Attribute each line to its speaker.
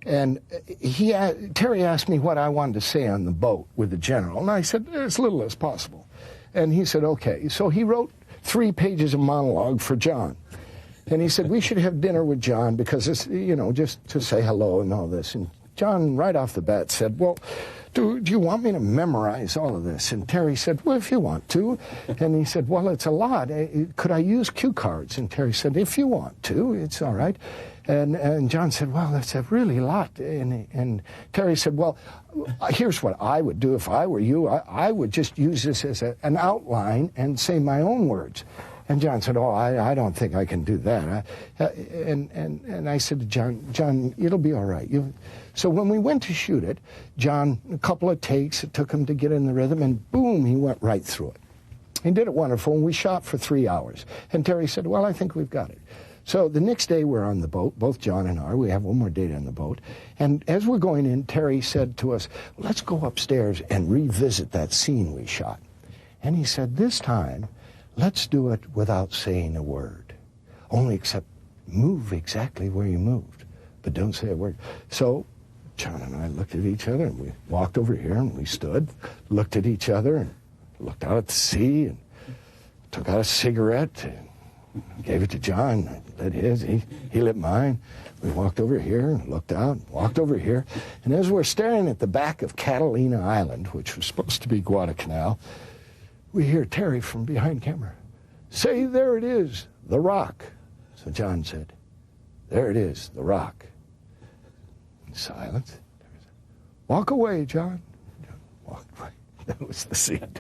Speaker 1: And Terry asked me what I wanted to say on the boat with the general, and I said, as little as possible. And he said, okay. So he wrote 3 pages of monologue for John. And he said, we should have dinner with John because it's, you know, just to say hello and all this. And John, right off the bat, said, well, do you want me to memorize all of this? And Terry said, well, if you want to. And he said, well, it's a lot. Could I use cue cards? And Terry said, if you want to, it's all right. And John said, well, that's a really lot. And Terry said, well, here's what I would do if I were you. I would just use this as an outline and say my own words. And John said, oh, I don't think I can do that. And I said to John, it'll be all right. So when we went to shoot it, John, a couple of takes, it took him to get in the rhythm, and boom, he went right through it. He did it wonderful, and we shot for 3 hours. And Terry said, well, I think we've got it. So the next day we're on the boat, both John and I. We have one more date on the boat. And as we're going in, Terry said to us, let's go upstairs and revisit that scene we shot. And he said, this time, let's do it without saying a word. Only except move exactly where you moved, but don't say a word. So John and I looked at each other, and we walked over here, and we stood, looked at each other, and looked out at the sea, and took out a cigarette, and gave it to John. I lit his, he lit mine. We walked over here and looked out, walked over here, and as we're staring at the back of Catalina Island, which was supposed to be Guadalcanal, we hear Terry from behind camera say, there it is, the rock. So John said, there it is, the rock. Silence. Walk away, John. John walked away. That was the scene.